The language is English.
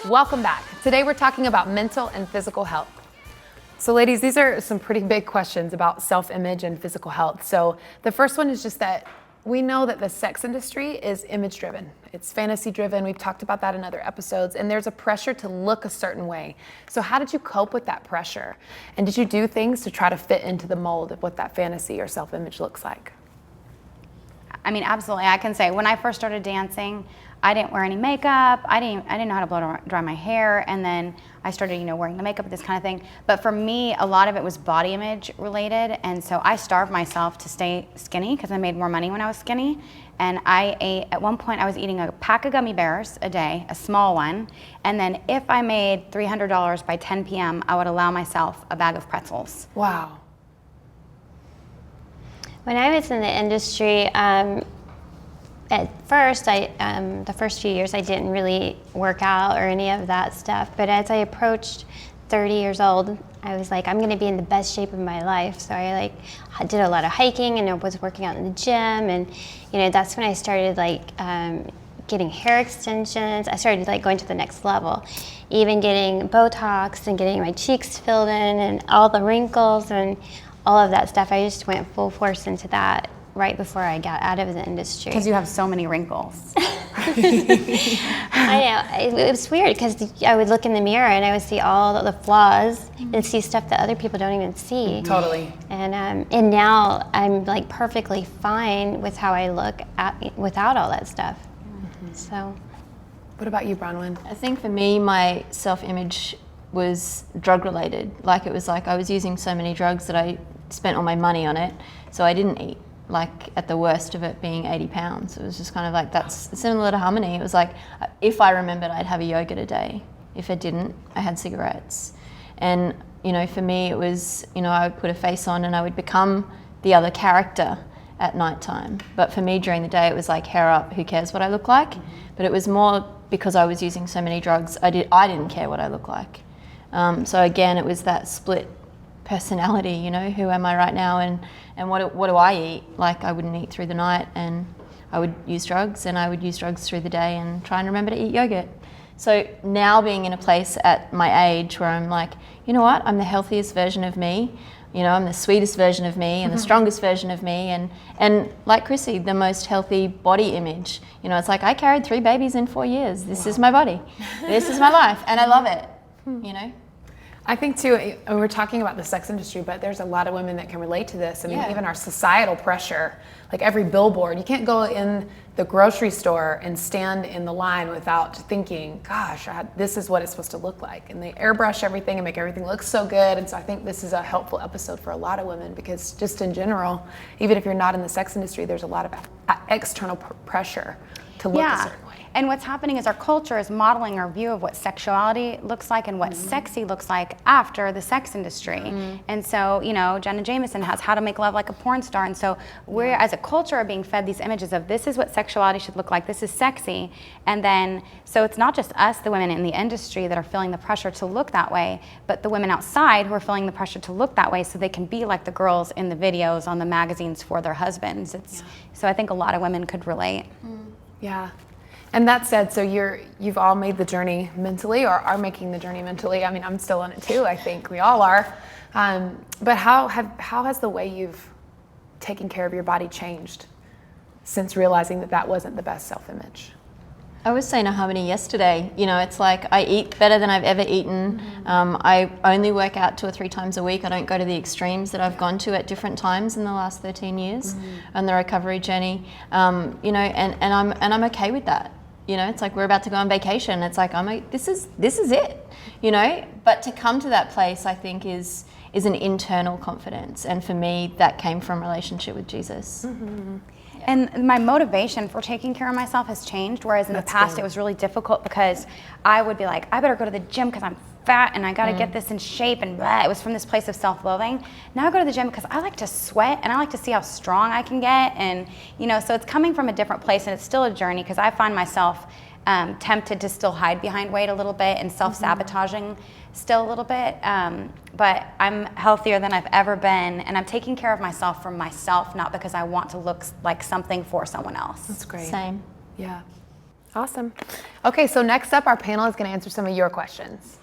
Welcome back. Today we're talking about mental and physical health. So ladies, these are some pretty big questions about self-image and physical health. So the first one is just that we know that the sex industry is image-driven. It's fantasy-driven. We've talked about that in other episodes. And there's a pressure to look a certain way. So how did you cope with that pressure? And did you do things to try to fit into the mold of what that fantasy or self-image looks like? I mean, absolutely. I can say when I first started dancing, I didn't wear any makeup. I didn't know how to blow dry my hair. And then I started, wearing the makeup, this kind of thing. But for me, a lot of it was body image related. And so I starved myself to stay skinny because I made more money when I was skinny. And I ate, at one point I was eating a pack of gummy bears a day, a small one. And then if I made $300 by 10 p.m., I would allow myself a bag of pretzels. Wow. When I was in the industry, at first, the first few years, I didn't really work out or any of that stuff. But as I approached 30 years old, I was like, I'm going to be in the best shape of my life. So I did a lot of hiking and I was working out in the gym. And, that's when I started getting hair extensions. I started going to the next level, even getting Botox and getting my cheeks filled in and all the wrinkles and all of that stuff. I just went full force into that right before I got out of the industry. Because you have so many wrinkles. I know. It was weird because I would look in the mirror and I would see all the flaws and see stuff that other people don't even see. Totally. And now I'm perfectly fine with how I look without all that stuff. Mm-hmm. So. What about you, Bronwyn? I think for me, my self-image was drug related. It was I was using so many drugs that I spent all my money on it, so I didn't eat. At the worst of it being 80 pounds. It was just kind of that's similar to Harmony. It was if I remembered, I'd have a yogurt a day. If I didn't, I had cigarettes. And, for me, it was, I would put a face on and I would become the other character at nighttime. But for me, during the day, it was hair up, who cares what I look like? Mm-hmm. But it was more because I was using so many drugs, I didn't care what I look like. So again, it was that split personality, who am I right now and what do I eat? I wouldn't eat through the night and I would use drugs and I would use drugs through the day and try and remember to eat yogurt. So now being in a place at my age where I'm you know what, I'm the healthiest version of me, I'm the sweetest version of me and the strongest version of me and like Chrissy, the most healthy body image. It's I carried 3 babies in 4 years. This is my body. This is my life and I love it, I think too, we're talking about the sex industry, but there's a lot of women that can relate to this. I mean, even our societal pressure, every billboard, you can't go in the grocery store and stand in the line without thinking, gosh, this is what it's supposed to look like. And they airbrush everything and make everything look so good. And so I think this is a helpful episode for a lot of women because just in general, even if you're not in the sex industry, there's a lot of external pressure to look a certain way. And what's happening is our culture is modeling our view of what sexuality looks like and what sexy looks like after the sex industry. And so, Jenna Jameson has How to Make Love Like a Porn Star. And so we're, as a culture, are being fed these images of this is what sexuality should look like. This is sexy. And then, so it's not just us, the women in the industry, that are feeling the pressure to look that way, but the women outside who are feeling the pressure to look that way so they can be like the girls in the videos on the magazines for their husbands. So I think a lot of women could relate. Yeah. And that said, so you've all made the journey mentally or are making the journey mentally. I mean, I'm still on it too, I think we all are. But how has the way you've taken care of your body changed since realizing that wasn't the best self-image? I was saying to Harmony yesterday, it's I eat better than I've ever eaten. I only work out 2 or 3 times a week. I don't go to the extremes that I've gone to at different times in the last 13 years on the recovery journey. And I'm okay with that. It's we're about to go on vacation. It's this is it, But to come to that place, I think is an internal confidence. And for me, that came from relationship with Jesus. Mm-hmm. And my motivation for taking care of myself has changed, whereas in the past it was really difficult because I would be I better go to the gym because I'm fat and I got to get this in shape and blah. It was from this place of self-loathing. Now I go to the gym because I like to sweat and I like to see how strong I can get. And, so it's coming from a different place and it's still a journey because I find myself tempted to still hide behind weight a little bit and self-sabotaging still a little bit. But I'm healthier than I've ever been and I'm taking care of myself for myself, not because I want to look like something for someone else. That's great. Same. Yeah. Awesome. Okay, so next up, our panel is going to answer some of your questions.